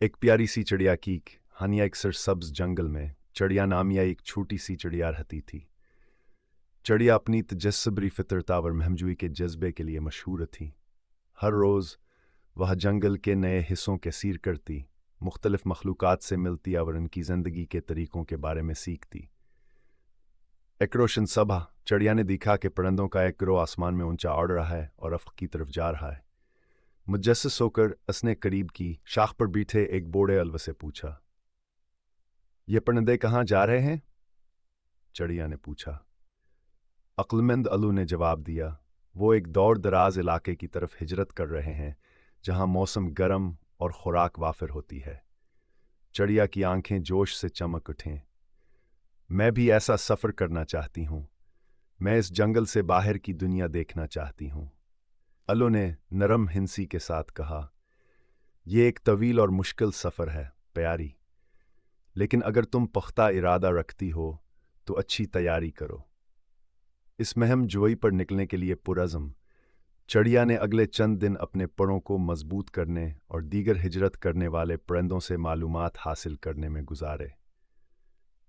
एक प्यारी सी चिड़िया की हानिया एक सरसब्ज जंगल में चिड़िया नामिया एक छोटी सी चिड़िया रहती थी। चिड़िया अपनी तजस्सबरी फितरता और महमजूई के जज्बे के लिए मशहूर थी। हर रोज़ वह जंगल के नए हिस्सों के सैर करती, मुख्तलिफ मखलूक़ात से मिलती और उनकी ज़िंदगी के तरीक़ों के बारे में सीखती। एक रोशन सुबह चिड़िया ने देखा कि परिंदों का एक गिरोह आसमान में ऊंचा उड़ रहा है और अफ़क़ की तरफ जा रहा है। मुजस्सिस होकर उसने करीब की शाख पर बैठे एक बूढ़े अलव से पूछा, ये परिंदे कहाँ जा रहे हैं? चिड़िया ने पूछा। अक्लमंद अलू ने जवाब दिया, वो एक दौर दराज इलाके की तरफ हिजरत कर रहे हैं जहाँ मौसम गर्म और खुराक वाफिर होती है। चिड़िया की आंखें जोश से चमक उठें। मैं भी ऐसा सफ़र करना चाहती हूँ। मैं इस जंगल से बाहर की दुनिया देखना चाहती हूँ। अलू ने नरम हिंसी के साथ कहा, ये एक तवील और मुश्किल सफ़र है प्यारी, लेकिन अगर तुम पुख्ता इरादा रखती हो तो अच्छी तैयारी करो। इस महम जोई पर निकलने के लिए पुरज़म चिड़िया ने अगले चंद दिन अपने परों को मजबूत करने और दीगर हिजरत करने वाले परिंदों से मालूमात हासिल करने में गुजारे।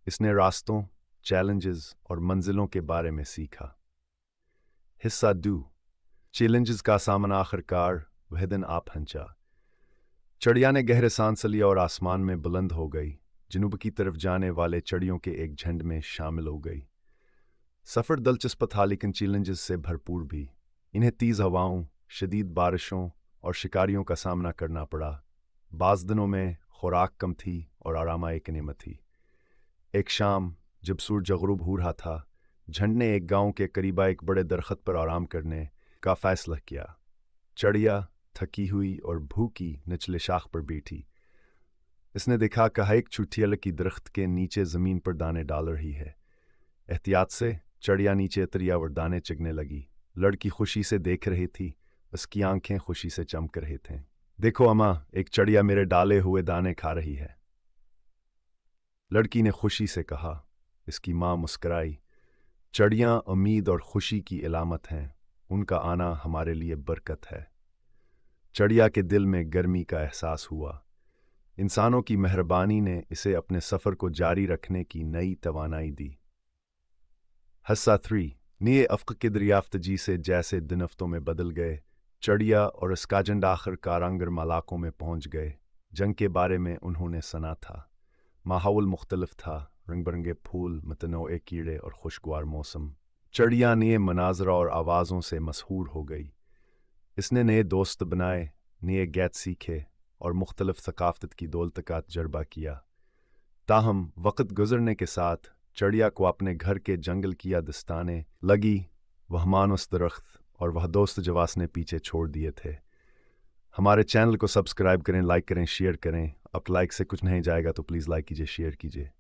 इसने रास्तों, चैलेंजेस और मंजिलों के बारे में सीखा। हिस्सा 2, चैलेंजेस का सामना। आखिरकार वह दिन आ पहुंचा। चिड़िया ने गहरे सांस लिया और आसमान में बुलंद हो गई, जनूब की तरफ जाने वाले चिड़ियों के एक झुंड में शामिल हो गई। सफ़र दिलचस्प था लेकिन चैलेंजेस से भरपूर भी। इन्हें तेज़ हवाओं, शदीद बारिशों और शिकारियों का सामना करना पड़ा। बाज़ दिनों में खुराक कम थी और आराम एक नेमत थी। एक शाम जब सूरज ग़ुरूब हो रहा था, झंड ने एक गांव के करीब एक बड़े दरख्त पर आराम करने का फैसला किया। चिड़िया थकी हुई और भूखी निचले शाख पर बैठी। इसने देखा कि एक छोटी लड़की दरख्त के नीचे ज़मीन पर दाने डाल रही है। एहतियात से चिड़िया नीचे उतरी और दाने चुगने लगी। लड़की खुशी से देख रही थी, उसकी आंखें खुशी से चमक रही थीं। देखो अम्मा, एक चिड़िया मेरे डाले हुए दाने खा रही है, लड़की ने खुशी से कहा। इसकी माँ मुस्कुराई। चिड़ियाँ उम्मीद और खुशी की इलामत हैं, उनका आना हमारे लिए बरकत है। चिड़िया के दिल में गर्मी का एहसास हुआ। इंसानों की मेहरबानी ने इसे अपने सफ़र को जारी रखने की नई तवानाई दी। हिस्सा 3, नए अफ़क़ की दरियाफ्तगी से जैसे दिन हफ्तों में बदल गए, चिड़िया और उसका झुंड आखिरकार अंगरम इलाकों में पहुंच गए। जंग के बारे में उन्होंने सुना था। माहौल मुख्तलिफ था, रंग बिरंगे फूल, मतनोए कीड़े और खुशगवार मौसम। चिड़िया नए मनाज़र और आवाज़ों से मशहूर हो गई। इसने नए दोस्त बनाए, नए गीत सीखे और मुख्तलिफ सकाफ़त की दौलत का तजर्बा किया। ताहम वक़्त गुज़रने के साथ चिड़िया को अपने घर के जंगल की याद आने लगी। वह मानुस दरख्त और वह दोस्त जो उसने पीछे छोड़ दिए थे। हमारे चैनल को सब्सक्राइब करें, लाइक करें, शेयर करें। अब लाइक से कुछ नहीं जाएगा तो प्लीज़ लाइक कीजिए, शेयर कीजिए।